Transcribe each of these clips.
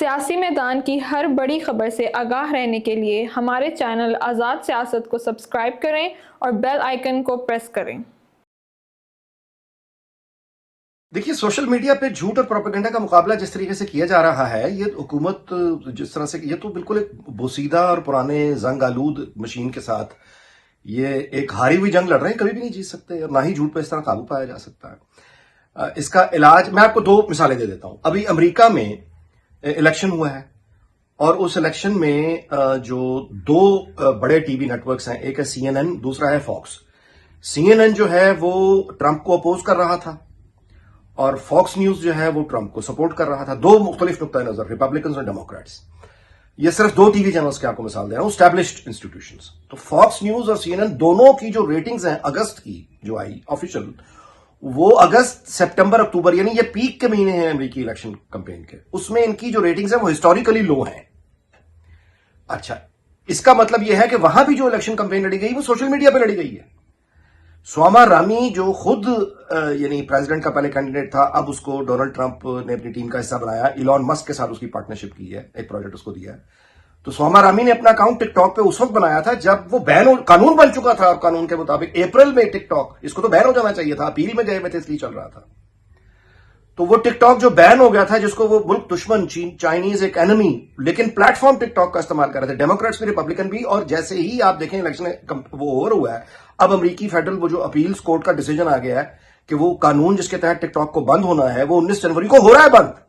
سیاسی میدان کی ہر بڑی خبر سے آگاہ رہنے کے لیے ہمارے چینل آزاد سیاست کو سبسکرائب کریں اور بیل آئیکن کو پریس کریں۔ دیکھیے، سوشل میڈیا پہ جھوٹ اور پروپیگنڈا کا مقابلہ جس طریقے سے کیا جا رہا ہے، یہ حکومت جس طرح سے، یہ تو بالکل ایک بوسیدہ اور پرانے زنگ آلود مشین کے ساتھ یہ ایک ہاری ہوئی جنگ لڑ رہے ہیں، کبھی بھی نہیں جیت سکتے، اور نہ ہی جھوٹ پہ اس طرح قابو پایا جا سکتا ہے۔ اس کا علاج میں آپ کو دو مثالیں دے دیتا ہوں۔ ابھی امریکہ میں الیکشن ہوا ہے، اور اس الیکشن میں جو دو بڑے ٹی وی نیٹ ورکس ہیں، ایک ہے سی این این، دوسرا ہے فاکس۔ سی این این جو ہے وہ ٹرمپ کو اپوز کر رہا تھا، اور فاکس نیوز جو ہے وہ ٹرمپ کو سپورٹ کر رہا تھا۔ دو مختلف نقطۂ نظر، ریپبلکنز اور ڈیموکریٹس۔ یہ صرف دو ٹی وی چینلز کی آپ کو مثال دے رہا ہوں، اسٹیبلشڈ انسٹیٹیوشنز۔ تو فاکس نیوز اور سی این این دونوں کی جو ریٹنگز ہیں اگست کی جو آئی آفیشل، وہ اگست، سپٹمبر، اکتوبر، یعنی یہ پیک کے مہینے ہیں امریکی الیکشن کمپین کے، اس میں ان کی جو ریٹنگز ہیں وہ ہسٹوریکلی لو ہیں۔ اچھا، اس کا مطلب یہ ہے کہ وہاں بھی جو الیکشن کمپین لڑی گئی وہ سوشل میڈیا پہ لڑی گئی ہے۔ سواما رامی جو خود یعنی پریزیڈنٹ کا پہلے کینڈیڈیٹ تھا، اب اس کو ڈونلڈ ٹرمپ نے اپنی ٹیم کا حصہ بنایا، ایلون مسک کے ساتھ اس کی پارٹنرشپ کی ہے، ایک پروجیکٹ اس کو دیا ہے۔ تو سواما رامی نے اپنا اکاؤنٹ ٹک ٹاک پہ اس وقت بنایا تھا جب وہ قانون بن چکا تھا، اور قانون کے مطابق اپریل میں ٹک ٹاک اس کو تو بین ہو جانا چاہیے تھا، اپیل میں گئے ہوئے تھے، اس لیے چل رہا تھا۔ تو وہ ٹک ٹاک جو بین ہو گیا تھا، جس کو وہ ملک دشمن چائنیز ایک اینمی، لیکن پلیٹ فارم ٹک ٹاک کا استعمال کر رہے تھے، ڈیموکریٹس بھی ریپبلکن بھی۔ اور جیسے ہی آپ دیکھیں الیکشن وہ اوور ہوا ہے، اب امریکی فیڈرل وہ جو اپیلز کورٹ کا ڈیسیجن آ گیا ہے کہ وہ قانون جس کے تحت ٹک ٹاک کو بند ہونا ہے، وہ 19 جنوری کو ہو رہا ہے بند۔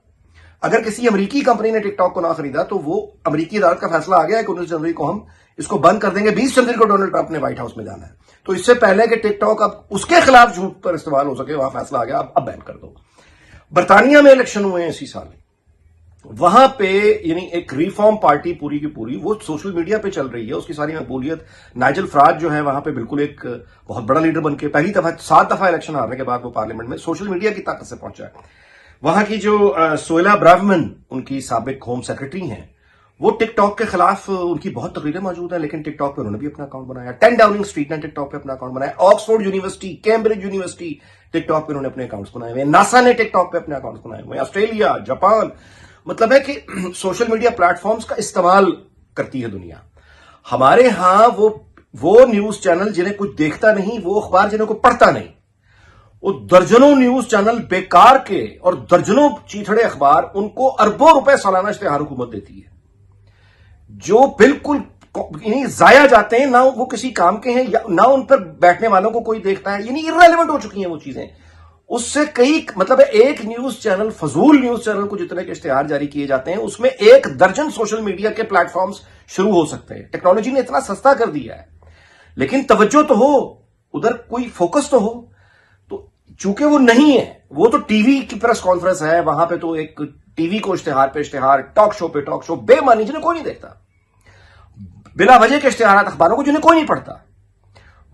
اگر کسی امریکی کمپنی نے ٹک ٹاک کو نہ خریدا تو وہ امریکی عدالت کا فیصلہ آ گیا ہے کہ 19 جنوری کو ہم اس کو بند کر دیں گے۔ 20 جنوری کو ڈونلڈ ٹرمپ نے وائٹ ہاؤس میں جانا ہے، تو اس سے پہلے کہ ٹک ٹاک اب اس کے خلاف جھوٹ پر استعمال ہو سکے، وہاں فیصلہ آ گیا اب بین کر دو۔ برطانیہ میں الیکشن ہوئے ہیں اسی سال، وہاں پہ یعنی ایک ریفارم پارٹی پوری کی پوری وہ سوشل میڈیا پہ چل رہی ہے، اس کی ساری مقبولیت۔ نائجل فراج جو ہے وہاں پہ بالکل ایک بہت بڑا لیڈر بن کے پہلی دفعہ 7 دفعہ الیکشن ہارنے کے بعد وہ پارلیمنٹ میں سوشل میڈیا کی طاقت سے پہنچا ہے۔ وہاں کی جو سویلا براومن ان کی سابق ہوم سیکرٹری ہیں، وہ ٹک ٹاک کے خلاف ان کی بہت تقریریں موجود ہیں، لیکن ٹک ٹاک پہ انہوں نے بھی اپنا اکاؤنٹ بنایا۔ 10 ڈاؤننگ اسٹریٹ نے ٹک ٹاک پہ اپنا اکاؤنٹ بنایا، آکسفورڈ یونیورسٹی، کیمبرج یونیورسٹی، ٹک ٹاک پہ انہوں نے اپنے اکاؤنٹس بنائے ہوئے ہیں، ناسا نے ٹک ٹاک پہ اپنے اکاؤنٹس بنائے ہوئے ہیں، آسٹریلیا، جاپان۔ مطلب ہے کہ سوشل میڈیا پلیٹ فارمز کا استعمال کرتی ہے دنیا۔ ہمارے ہاں وہ نیوز چینل جنہیں کچھ دیکھتا نہیں، وہ اخبار جنہیں کو پڑھتا نہیں، وہ درجنوں نیوز چینل بیکار کے اور درجنوں چیتھڑے اخبار، ان کو اربوں روپے سالانہ اشتہار حکومت دیتی ہے، جو بالکل یعنی ضائع جاتے ہیں، نہ وہ کسی کام کے ہیں، نہ ان پر بیٹھنے والوں کو کوئی دیکھتا ہے، یعنی irrelevant ہو چکی ہیں وہ چیزیں۔ اس سے کئی مطلب ہے ایک نیوز چینل، فضول نیوز چینل کو جتنے کے اشتہار جاری کیے جاتے ہیں، اس میں 1 درجن سوشل میڈیا کے پلیٹ فارمز شروع ہو سکتے ہیں۔ ٹیکنالوجی نے اتنا سستا کر دیا ہے، لیکن توجہ تو ہو، ادھر کوئی فوکس تو ہو۔ تو چونکہ وہ نہیں ہے، وہ تو ٹی وی کی پریس کانفرنس ہے، وہاں پہ تو ایک ٹی وی کو اشتہار پہ اشتہار، ٹاک شو پہ ٹاک شو، بے معنی جنہیں کوئی نہیں دیکھتا، بلا وجہ کے اشتہارات اخباروں کو جنہیں کوئی نہیں پڑھتا،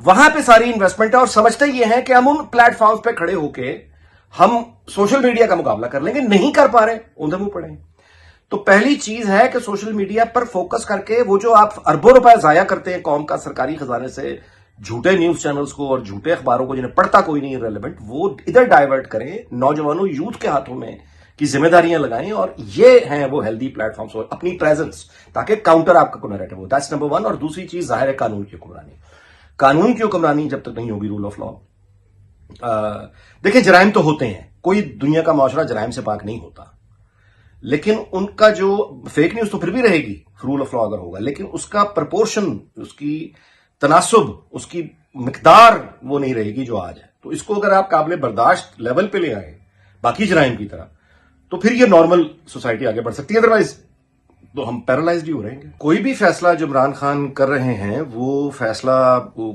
وہاں پہ ساری انویسٹمنٹ ہے۔ اور سمجھتے یہ ہیں کہ ہم ان پلیٹ فارمز پہ کھڑے ہو کے ہم سوشل میڈیا کا مقابلہ کر لیں گے، نہیں کر پا رہے، اندھے منہ پڑے۔ تو پہلی چیز ہے کہ سوشل میڈیا پر فوکس کر کے وہ جو آپ اربوں روپے ضائع کرتے ہیں قوم کا سرکاری خزانے سے، جھوٹے نیوز چینلز کو اور جھوٹے اخباروں کو جنہیں پڑھتا کوئی نہیں ریلیونٹ، وہ ادھر ڈائیورٹ کریں، نوجوانوں، یوتھ کے ہاتھوں میں کی ذمہ داریاں لگائیں، اور یہ ہیں وہ ہیلدی پلیٹ فارمز، اور اپنی پریزنس، تاکہ کاؤنٹر آپ کا نیریٹو ہو۔ That's number 1۔ اور دوسری چیز ظاہر ہے قانون کی حکمرانی۔ قانون کی حکمرانی جب تک نہیں ہوگی، رول آف لا، دیکھیں جرائم تو ہوتے ہیں، کوئی دنیا کا معاشرہ جرائم سے پاک نہیں ہوتا، لیکن ان کا جو فیک نیوز تو پھر بھی رہے گی، رول آف لا اگر ہوگا، لیکن اس کا پرپورشن، اس کی تناسب، اس کی مقدار وہ نہیں رہے گی جو آج ہے۔ تو اس کو اگر آپ قابل برداشت لیول پہ لے آئیں باقی جرائم کی طرح، تو پھر یہ نارمل سوسائٹی آگے بڑھ سکتی ہے، ادروائز تو ہم پیرالائزڈ ہی ہو رہیں گے۔ کوئی بھی فیصلہ جو عمران خان کر رہے ہیں، وہ فیصلہ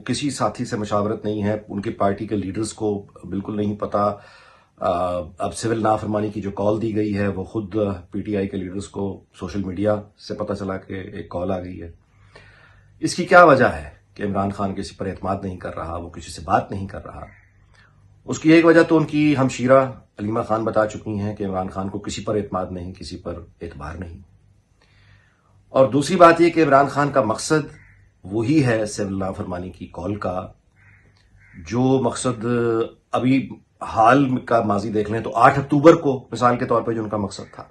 کسی ساتھی سے مشاورت نہیں ہے، ان کی پارٹی کے لیڈرز کو بالکل نہیں پتا۔ اب سول نافرمانی کی جو کال دی گئی ہے، وہ خود پی ٹی آئی کے لیڈرز کو سوشل میڈیا سے پتا چلا کہ ایک کال آ گئی ہے۔ اس کی کیا وجہ ہے کہ عمران خان کسی پر اعتماد نہیں کر رہا، وہ کسی سے بات نہیں کر رہا؟ اس کی ایک وجہ تو ان کی ہمشیرہ علیمہ خان بتا چکی ہیں کہ عمران خان کو کسی پر اعتماد نہیں، کسی پر اعتبار نہیں۔ اور دوسری بات یہ کہ عمران خان کا مقصد وہی ہے سول نافرمانی کی کال کا، جو مقصد ابھی حال کا ماضی دیکھ لیں تو 8 اکتوبر کو مثال کے طور پہ جو ان کا مقصد تھا،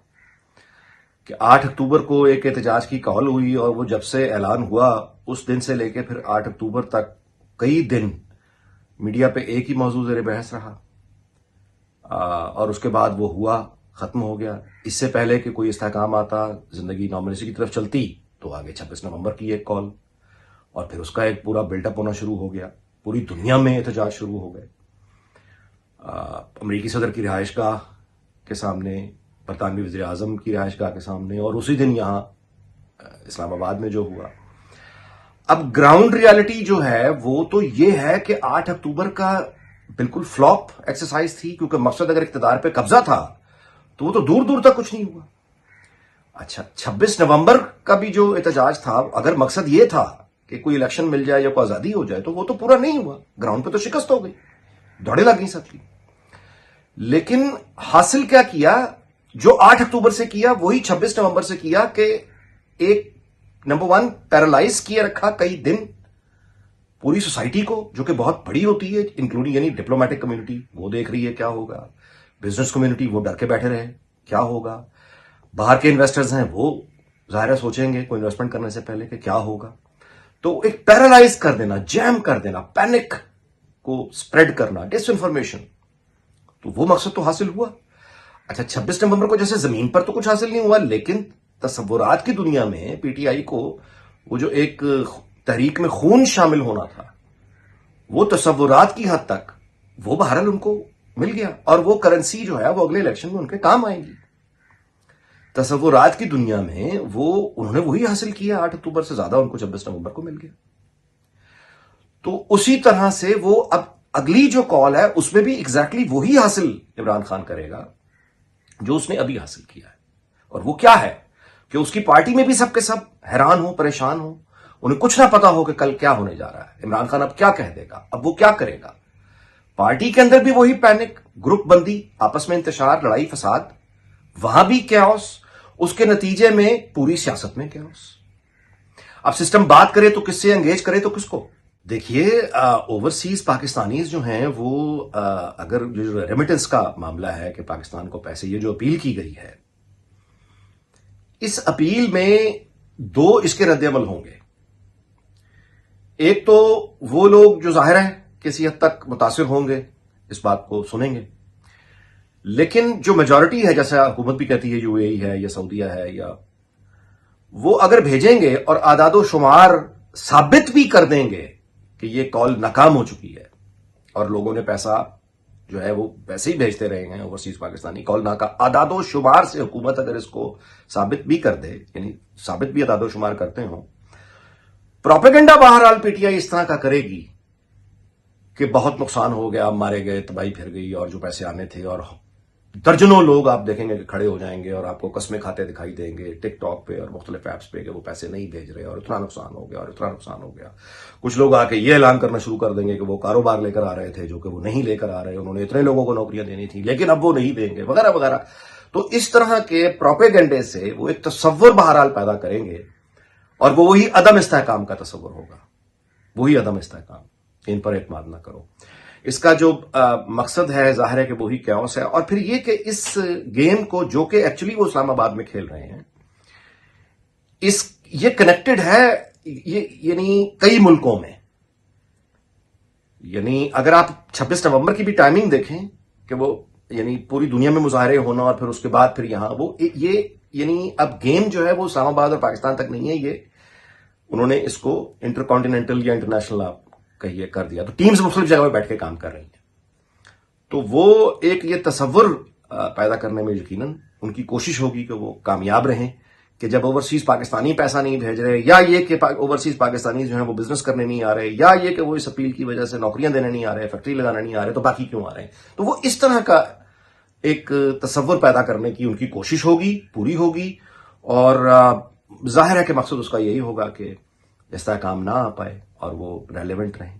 کہ 8 اکتوبر کو ایک احتجاج کی کال ہوئی اور وہ جب سے اعلان ہوا اس دن سے لے کے پھر 8 اکتوبر تک کئی دن میڈیا پہ ایک ہی موضوع زیر بحث رہا، اور اس کے بعد وہ ہوا، ختم ہو گیا۔ اس سے پہلے کہ کوئی استحکام آتا، زندگی نارملسی کی طرف چلتی، تو آگے 26 نومبر کی ایک کال، اور پھر اس کا ایک پورا بلٹ اپ ہونا شروع ہو گیا، پوری دنیا میں احتجاج شروع ہو گئے، امریکی صدر کی رہائش گاہ کے سامنے، برطانوی وزیر اعظم کی رہائش گاہ کے سامنے، اور اسی دن یہاں اسلام آباد میں جو ہوا۔ اب گراؤنڈ ریالٹی جو ہے وہ تو یہ ہے کہ 8 اکتوبر کا بالکل فلاپ ایکسرسائز تھی، کیونکہ مقصد اگر اقتدار پہ قبضہ تھا تو وہ تو دور دور تک کچھ نہیں ہوا۔ اچھا 26 نومبر کا بھی جو احتجاج تھا، اگر مقصد یہ تھا کہ کوئی الیکشن مل جائے یا کوئی آزادی ہو جائے، تو وہ تو پورا نہیں ہوا، گراؤنڈ پہ تو شکست ہو گئی، دوڑے لگ گئی سب کی۔ لیکن حاصل کیا کیا؟ جو 8 اکتوبر سے کیا وہی 26 نومبر سے کیا، کہ ایک نمبر 1 پیرالائز کیے رکھا کئی دن پوری سوسائٹی کو، جو کہ بہت بڑی ہوتی ہے، انکلوڈنگ یعنی ڈپلومیٹک کمیونٹی وہ دیکھ رہی ہے کیا ہوگا، بزنس کمیونٹی وہ ڈر کے بیٹھے رہے کیا ہوگا، باہر کے انویسٹرز ہیں وہ ظاہر ہے سوچیں گے کوئی انویسٹمنٹ کرنے سے پہلے کہ کیا ہوگا۔ تو ایک پیرالائز کر دینا، جیم کر دینا، پینک کو سپریڈ کرنا، ڈس انفارمیشن، تو وہ مقصد تو حاصل ہوا۔ اچھا 26 نومبر کو جیسے زمین پر تو کچھ حاصل نہیں ہوا، لیکن تصورات کی دنیا میں پی ٹی آئی کو وہ جو ایک تحریک میں خون شامل ہونا تھا، وہ تصورات کی حد تک وہ بہرحال ان کو مل گیا، اور وہ کرنسی جو ہے وہ اگلے الیکشن میں ان کے کام آئے گی۔ تصورات کی دنیا میں انہوں نے وہی حاصل کیا، 8 اکتوبر سے زیادہ ان کو 26 نومبر کو مل گیا۔ تو اسی طرح سے وہ اب اگلی جو کال ہے اس میں بھی ایگزیکٹلی وہی حاصل عمران خان کرے گا جو اس نے ابھی حاصل کیا ہے، اور وہ کیا ہے کہ اس کی پارٹی میں بھی سب کے سب حیران ہو، پریشان ہو، انہیں کچھ نہ پتا ہو کہ کل کیا ہونے جا رہا ہے، عمران خان اب کیا کہہ دے گا، اب وہ کیا کرے گا۔ پارٹی کے اندر بھی وہی پینک، گروپ بندی، آپس میں انتشار، لڑائی فساد، وہاں بھی کیاؤس، اس کے نتیجے میں پوری سیاست میں کیاؤس۔ اب سسٹم بات کرے تو کس سے انگیج کرے تو کس کو؟ دیکھیے اوورسیز پاکستانیز جو ہیں وہ اگر جو ریمیٹنس کا معاملہ ہے کہ پاکستان کو پیسے، یہ جو اپیل کی گئی ہے، اس اپیل میں 2 اس کے رد عمل ہوں گے۔ ایک تو وہ لوگ جو ظاہر ہے کسی حد تک متاثر ہوں گے، اس بات کو سنیں گے، لیکن جو میجورٹی ہے، جیسا حکومت بھی کہتی ہے یو اے ای ہے یا سعودیہ ہے، یا وہ اگر بھیجیں گے اور اعداد و شمار ثابت بھی کر دیں گے کہ یہ کال ناکام ہو چکی ہے، اور لوگوں نے پیسہ جو ہے وہ ویسے ہی بھیجتے رہے ہیں، اوورسیز پاکستانی کال ناکام، اعداد و شمار سے حکومت اگر اس کو ثابت بھی کر دے، یعنی ثابت بھی اعداد و شمار کرتے ہوں، پروپیگنڈا بہرحال پی ٹی آئی اس طرح کا کرے گی کہ بہت نقصان ہو گیا، مارے گئے، تباہی پھر گئی، اور جو پیسے آنے تھے، اور درجنوں لوگ آپ دیکھیں گے کہ کھڑے ہو جائیں گے اور آپ کو قسمیں کھاتے دکھائی دیں گے ٹک ٹاک پہ اور مختلف ایپس پہ کہ وہ پیسے نہیں بھیج رہے، اور اتنا نقصان ہو گیا اور اتنا نقصان ہو گیا۔ کچھ لوگ آ کے یہ اعلان کرنا شروع کر دیں گے کہ وہ کاروبار لے کر آ رہے تھے جو کہ وہ نہیں لے کر آ رہے، انہوں نے اتنے لوگوں کو نوکریاں دینی تھی لیکن اب وہ نہیں دیں گے، وغیرہ وغیرہ۔ تو اس طرح کے پروپیگنڈے سے وہ ایک تصور بہرحال پیدا کریں گے، اور وہ وہی عدم استحکام کا تصور ہوگا، وہی عدم استحکام، ان پر اعتماد نہ کرو۔ اس کا جو مقصد ہے ظاہر ہے کہ وہی کیاؤس ہے، اور پھر یہ کہ اس گیم کو جو کہ ایکچولی وہ اسلام آباد میں کھیل رہے ہیں، یہ کنیکٹڈ ہے یعنی کئی ملکوں میں، یعنی اگر آپ 26 نومبر کی بھی ٹائمنگ دیکھیں کہ وہ یعنی پوری دنیا میں مظاہرے ہونا، اور پھر اس کے بعد پھر یہاں وہ یہ یعنی اب گیم جو ہے وہ اسلام آباد اور پاکستان تک نہیں ہے، یہ انہوں نے اس کو انٹر کانٹیننٹل یا انٹرنیشنل آپ کہیے کر دیا، تو ٹیمز مختلف جگہ پہ بیٹھ کے کام کر رہی ہیں۔ تو وہ ایک یہ تصور پیدا کرنے میں یقیناً ان کی کوشش ہوگی کہ وہ کامیاب رہیں، کہ جب اوورسیز پاکستانی پیسہ نہیں بھیج رہے، یا یہ کہ اوورسیز پاکستانی جو ہیں وہ بزنس کرنے نہیں آ رہے، یا یہ کہ وہ اس اپیل کی وجہ سے نوکریاں دینے نہیں آ رہے، فیکٹری لگانے نہیں آ رہے، تو باقی کیوں آ رہے ہیں؟ تو وہ اس طرح کا ایک تصور پیدا کرنے کی ان کی کوشش ہوگی، پوری ہوگی، اور ظاہر ہے کہ مقصد اس کا یہی ہوگا کہ استحکام نہ آ پائے اور وہ ریلیونٹ رہیں۔